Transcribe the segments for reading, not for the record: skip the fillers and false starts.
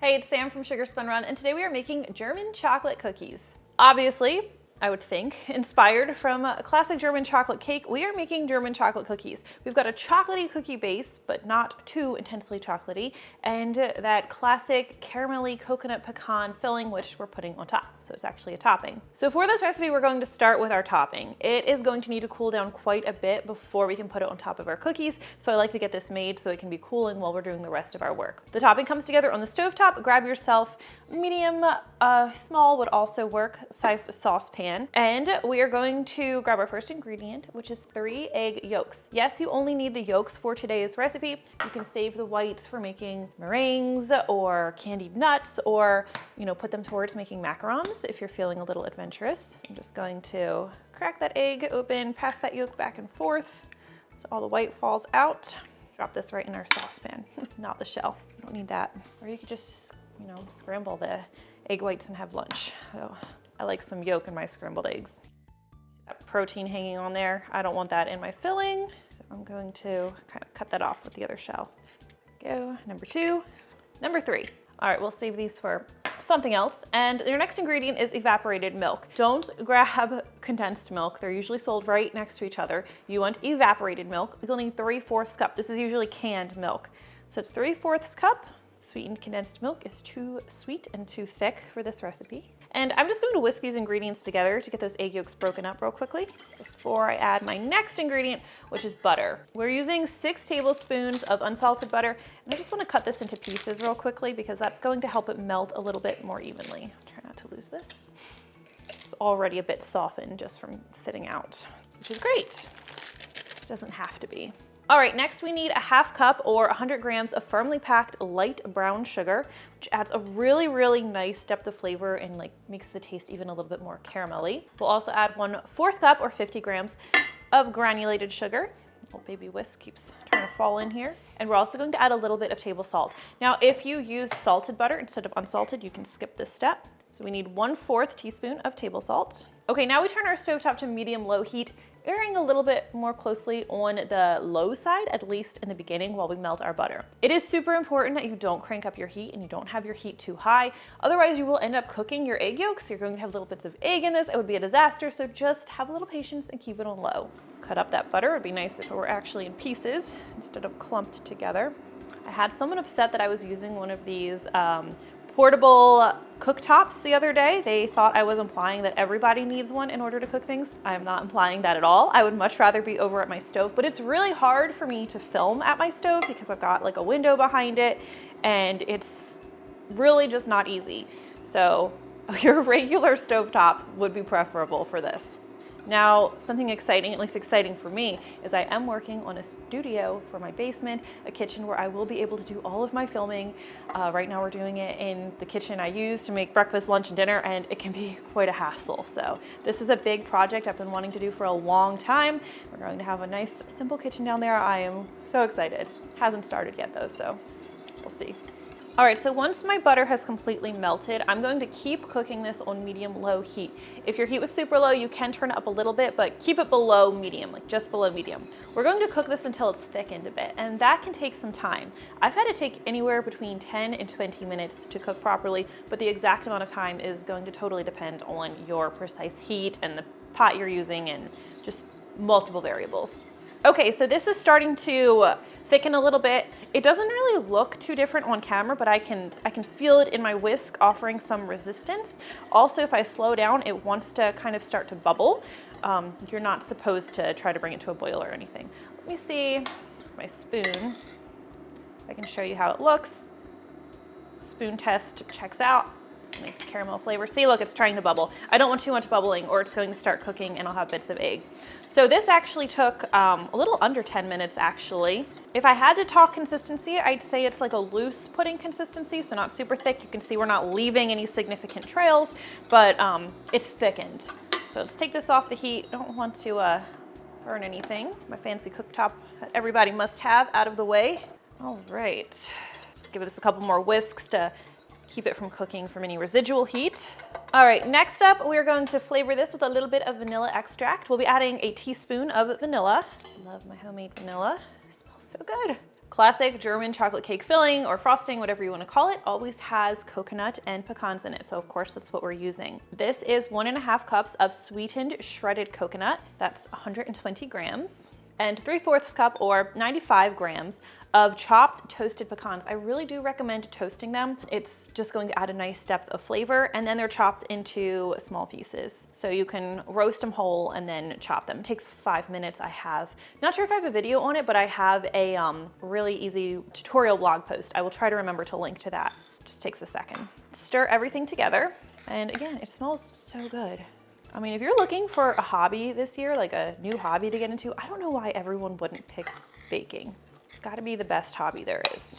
Hey, it's Sam from Sugar Spun Run, and today we are making German chocolate cookies. Obviously, I would think, inspired from a classic German chocolate cake, we are making German chocolate cookies. We've got a chocolatey cookie base, but not too intensely chocolatey, and that classic caramelly coconut pecan filling, which we're putting on top. So it's actually a topping. So for this recipe, we're going to start with our topping. It is going to need to cool down quite a bit before we can put it on top of our cookies. So I like to get this made so it can be cooling while we're doing the rest of our work. The topping comes together on the stovetop. Grab yourself medium, small would also work, sized saucepan. And we are going to grab our first ingredient, which is 3 egg yolks. Yes, you only need the yolks for today's recipe. You can save the whites for making meringues or candied nuts, or put them towards making macarons if you're feeling a little adventurous. I'm just going to crack that egg open, pass that yolk back and forth so all the white falls out. Drop this right in our saucepan, not the shell. You don't need that. Or you could just, scramble the egg whites and have lunch. So I like some yolk in my scrambled eggs. See that protein hanging on there? I don't want that in my filling, so I'm going to kind of cut that off with the other shell. Go, number 2. Number 3. All right, we'll save these for something else. And your next ingredient is evaporated milk. Don't grab condensed milk. They're usually sold right next to each other. You want evaporated milk. You'll need 3/4 cup. This is usually canned milk. So it's 3/4 cup. Sweetened condensed milk is too sweet and too thick for this recipe. And I'm just going to whisk these ingredients together to get those egg yolks broken up real quickly before I add my next ingredient, which is butter. We're using 6 tablespoons of unsalted butter, and I just want to cut this into pieces real quickly because that's going to help it melt a little bit more evenly. Try not to lose this. It's already a bit softened just from sitting out, which is great. It doesn't have to be. All right, next we need a 1/2 cup or 100 grams of firmly packed light brown sugar, which adds a really, really nice depth of flavor and makes the taste even a little bit more caramelly. We'll also add 1/4 cup or 50 grams of granulated sugar. Oh, baby whisk keeps trying to fall in here. And we're also going to add a little bit of table salt. Now, if you used salted butter instead of unsalted, you can skip this step. So we need 1/4 teaspoon of table salt. Okay, now we turn our stovetop to medium-low heat, airing a little bit more closely on the low side, at least in the beginning while we melt our butter. It is super important that you don't crank up your heat and you don't have your heat too high. Otherwise, you will end up cooking your egg yolks. You're going to have little bits of egg in this. It would be a disaster, so just have a little patience and keep it on low. Cut up that butter. It'd be nice if it were actually in pieces instead of clumped together. I had someone upset that I was using one of these portable cooktops the other day. They thought I was implying that everybody needs one in order to cook things. I am not implying that at all. I would much rather be over at my stove, but it's really hard for me to film at my stove because I've got a window behind it and it's really just not easy. So your regular stovetop would be preferable for this. Now, something exciting, at least exciting for me, is I am working on a studio for my basement, a kitchen where I will be able to do all of my filming. Right now we're doing it in the kitchen I use to make breakfast, lunch, and dinner, and it can be quite a hassle. So this is a big project I've been wanting to do for a long time. We're going to have a nice, simple kitchen down there. I am so excited. Hasn't started yet though, so we'll see. All right, so once my butter has completely melted, I'm going to keep cooking this on medium-low heat. If your heat was super low, you can turn it up a little bit, but keep it below medium, just below medium. We're going to cook this until it's thickened a bit, and that can take some time. I've had it take anywhere between 10 and 20 minutes to cook properly, but the exact amount of time is going to totally depend on your precise heat and the pot you're using and just multiple variables. Okay, so this is starting to thicken a little bit. It doesn't really look too different on camera, but I can feel it in my whisk offering some resistance. Also, if I slow down, it wants to kind of start to bubble. You're not supposed to try to bring it to a boil or anything. Let me see my spoon. I can show you how it looks. Spoon test checks out. Nice caramel flavor. See, look, it's trying to bubble. I don't want too much bubbling or it's going to start cooking and I'll have bits of egg. So this actually took a little under 10 minutes actually. If I had to talk consistency, I'd say it's like a loose pudding consistency, so not super thick. You can see we're not leaving any significant trails, but it's thickened. So let's take this off the heat. I don't want to burn anything. My fancy cooktop that everybody must have out of the way. All right, just give this a couple more whisks to keep it from cooking from any residual heat. All right, next up, we're going to flavor this with a little bit of vanilla extract. We'll be adding a teaspoon of vanilla. Love my homemade vanilla. It smells so good. Classic German chocolate cake filling or frosting, whatever you want to call it, always has coconut and pecans in it. So of course that's what we're using. This is 1.5 cups of sweetened shredded coconut. That's 120 grams. And 3/4 cup or 95 grams of chopped toasted pecans. I really do recommend toasting them. It's just going to add a nice depth of flavor, and then they're chopped into small pieces. So you can roast them whole and then chop them. It takes 5 minutes. Not sure if I have a video on it, but I have a really easy tutorial blog post. I will try to remember to link to that. Just takes a second. Stir everything together. And again, it smells so good. I mean, if you're looking for a hobby this year, like a new hobby to get into, I don't know why everyone wouldn't pick baking. It's got to be the best hobby there is.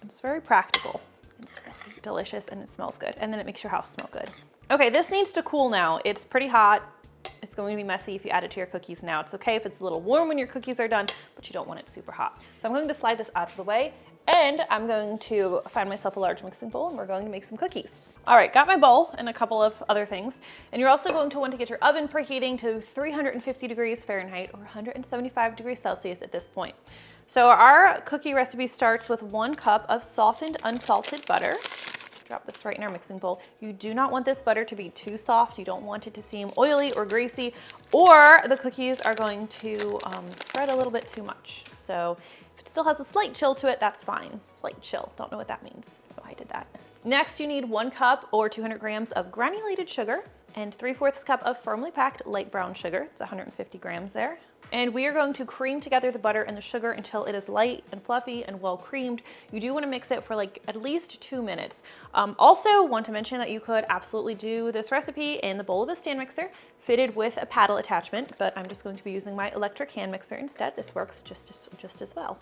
It's very practical. It's really delicious and it smells good. And then it makes your house smell good. Okay, this needs to cool now. It's pretty hot. It's going to be messy if you add it to your cookies now. It's okay if it's a little warm when your cookies are done, but you don't want it super hot. So I'm going to slide this out of the way, and I'm going to find myself a large mixing bowl, and we're going to make some cookies. All right, got my bowl and a couple of other things. And you're also going to want to get your oven preheating to 350 degrees Fahrenheit or 175 degrees Celsius at this point. So our cookie recipe starts with 1 cup of softened unsalted butter. Drop this right in our mixing bowl. You do not want this butter to be too soft. You don't want it to seem oily or greasy, or the cookies are going to spread a little bit too much. So if it still has a slight chill to it, that's fine. Slight chill, don't know what that means. Oh, I did that. Next, you need 1 cup or 200 grams of granulated sugar and 3/4 cup of firmly packed light brown sugar. It's 150 grams there. And we are going to cream together the butter and the sugar until it is light and fluffy and well creamed. You do want to mix it for like at least 2 minutes. Also want to mention that you could absolutely do this recipe in the bowl of a stand mixer fitted with a paddle attachment, but I'm just going to be using my electric hand mixer instead. This works just as well.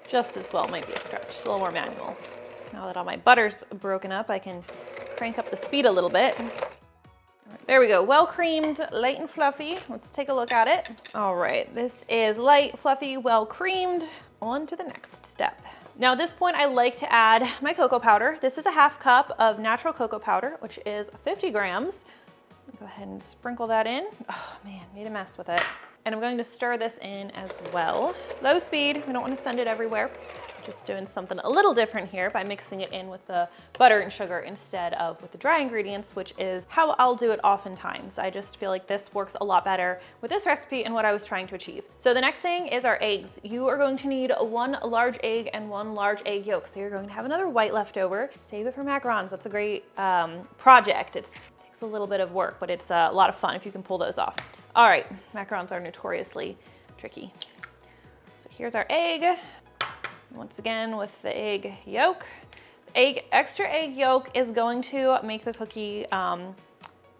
Just as well might be a stretch, it's a little more manual. Now that all my butter's broken up, I can crank up the speed a little bit. There we go, well creamed, light and fluffy. Let's take a look at it. All right, this is light, fluffy, well creamed. On to the next step. Now at this point, I like to add my cocoa powder. This is a 1/2 cup of natural cocoa powder, which is 50 grams. Go ahead and sprinkle that in. Oh man, made a mess with it. And I'm going to stir this in as well. Low speed, we don't want to send it everywhere. Just doing something a little different here by mixing it in with the butter and sugar instead of with the dry ingredients, which is how I'll do it oftentimes. I just feel like this works a lot better with this recipe and what I was trying to achieve. So the next thing is our eggs. You are going to need 1 large egg and 1 large egg yolk. So you're going to have another white left over. Save it for macarons. That's a great project. It takes a little bit of work, but it's a lot of fun if you can pull those off. All right, macarons are notoriously tricky. So here's our egg. Once again with the egg yolk. Extra egg yolk is going to make the cookie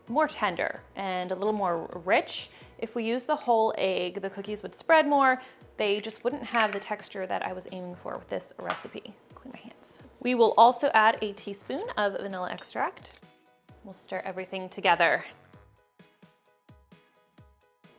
more tender and a little more rich. If we use the whole egg, the cookies would spread more. They just wouldn't have the texture that I was aiming for with this recipe. Clean my hands. We will also add a teaspoon of vanilla extract. We'll stir everything together.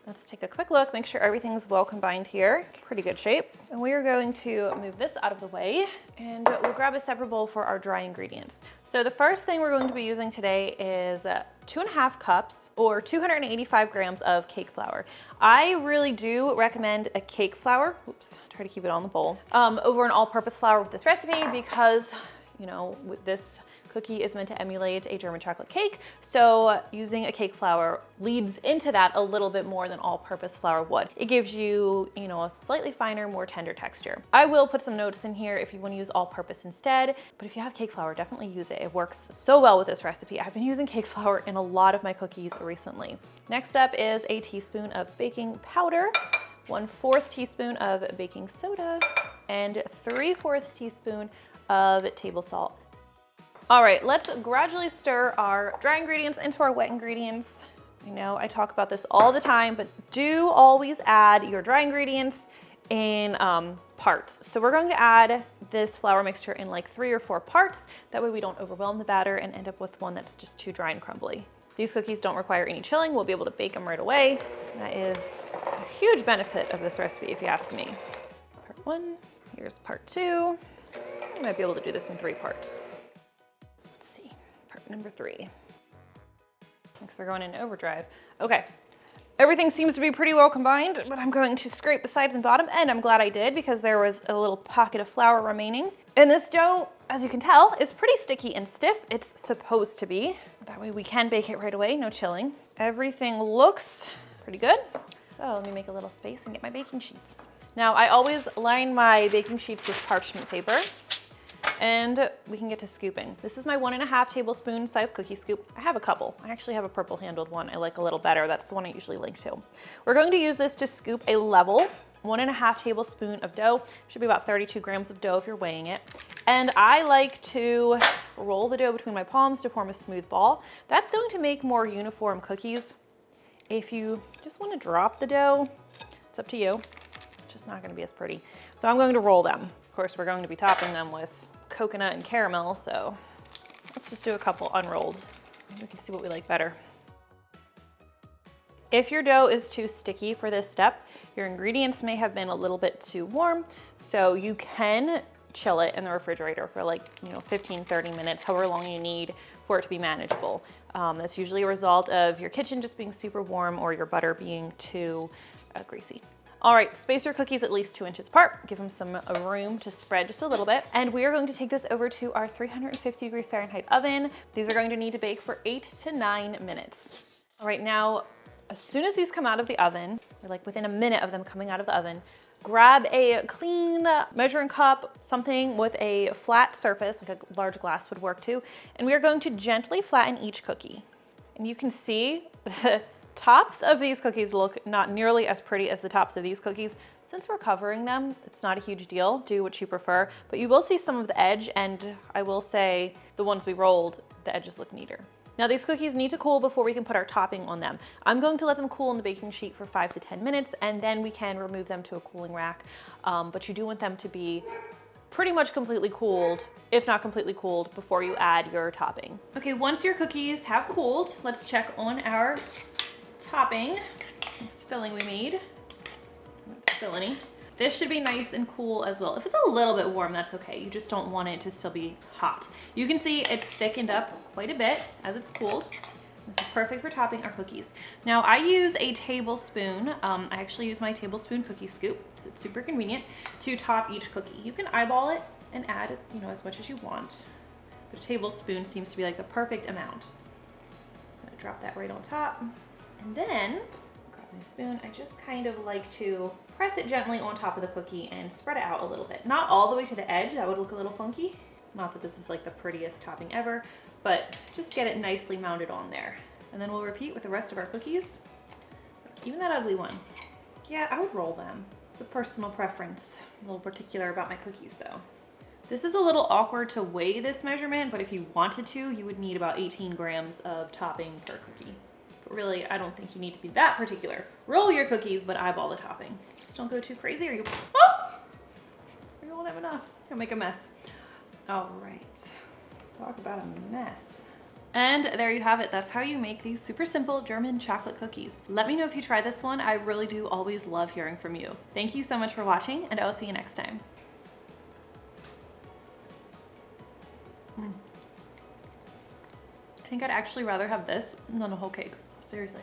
Let's take a quick look, make sure everything's well combined here. Pretty good shape. And we are going to move this out of the way, and we'll grab a separate bowl for our dry ingredients. So the first thing we're going to be using today is 2.5 cups or 285 grams of cake flour. I really do recommend a cake flour. Oops, try to keep it on the bowl. Over an all-purpose flour with this recipe because, you know, with this cookie is meant to emulate a German chocolate cake, so using a cake flour leads into that a little bit more than all-purpose flour would. It gives you, a slightly finer, more tender texture. I will put some notes in here if you want to use all-purpose instead, but if you have cake flour, definitely use it. It works so well with this recipe. I've been using cake flour in a lot of my cookies recently. Next up is a teaspoon of baking powder, 1/4 teaspoon of baking soda, and 3/4 teaspoon of table salt. All right, let's gradually stir our dry ingredients into our wet ingredients. I know I talk about this all the time, but do always add your dry ingredients in parts. So we're going to add this flour mixture in like 3 or 4 parts. That way we don't overwhelm the batter and end up with one that's just too dry and crumbly. These cookies don't require any chilling. We'll be able to bake them right away. That is a huge benefit of this recipe, if you ask me. Part 1, here's part 2. I might be able to do this in 3 parts. Number 3. Thanks for going into overdrive. Okay, Everything seems to be pretty well combined, but I'm going to scrape the sides and bottom, and I'm glad I did because there was a little pocket of flour remaining. And this dough, as you can tell, is pretty sticky and stiff. It's supposed to be. That way we can bake it right away, no chilling. Everything looks pretty good. So let me make a little space and get my baking sheets. Now I always line my baking sheets with parchment paper. And we can get to scooping. This is my 1.5 tablespoon size cookie scoop. I have a couple. I actually have a purple handled one I like a little better. That's the one I usually link to. We're going to use this to scoop a level 1.5 tablespoon of dough. Should be about 32 grams of dough if you're weighing it. And I like to roll the dough between my palms to form a smooth ball. That's going to make more uniform cookies. If you just want to drop the dough, it's up to you. It's just not going to be as pretty. So I'm going to roll them. Of course, we're going to be topping them with coconut and caramel, so let's just do a couple unrolled. We can see what we like better. If your dough is too sticky for this step, your ingredients may have been a little bit too warm, so you can chill it in the refrigerator for like, 15, 30 minutes, however long you need for it to be manageable. That's usually a result of your kitchen just being super warm or your butter being too greasy. All right, space your cookies at least 2 inches apart. Give them some room to spread just a little bit. And we are going to take this over to our 350-degree Fahrenheit oven. These are going to need to bake for 8 to 9 minutes. All right, now, as soon as these come out of the oven, or like within a minute of them coming out of the oven, grab a clean measuring cup, something with a flat surface, like a large glass would work too, and we are going to gently flatten each cookie. And you can see the tops of these cookies look not nearly as pretty as the tops of these cookies. Since we're covering them, it's not a huge deal. Do what you prefer, but you will see some of the edge, and I will say the ones we rolled, the edges look neater. Now these cookies need to cool before we can put our topping on them. I'm going to let them cool in the baking sheet for 5 to 10 minutes, and then we can remove them to a cooling rack. But you do want them to be pretty much completely cooled, if not completely cooled, before you add your topping. Okay, once your cookies have cooled, let's check on our topping, this filling we made. Don't spill any. This should be nice and cool as well. If it's a little bit warm, that's okay. You just don't want it to still be hot. You can see it's thickened up quite a bit as it's cooled. This is perfect for topping our cookies. Now I use a tablespoon. I actually use my tablespoon cookie scoop. So it's super convenient to top each cookie. You can eyeball it and add, as much as you want. But a tablespoon seems to be like the perfect amount. I'm gonna drop that right on top. And then, grab my spoon, I just kind of like to press it gently on top of the cookie and spread it out a little bit. Not all the way to the edge, that would look a little funky. Not that this is like the prettiest topping ever, but just get it nicely mounted on there. And then we'll repeat with the rest of our cookies. Even that ugly one. Yeah, I would roll them. It's a personal preference. I'm a little particular about my cookies though. This is a little awkward to weigh this measurement, but if you wanted to, you would need about 18 grams of topping per cookie. But really, I don't think you need to be that particular. Roll your cookies, but eyeball the topping. Just don't go too crazy or you won't have enough. You'll make a mess. All right, talk about a mess. And there you have it. That's how you make these super simple German chocolate cookies. Let me know if you try this one. I really do always love hearing from you. Thank you so much for watching, and I will see you next time. I think I'd actually rather have this than a whole cake. Seriously.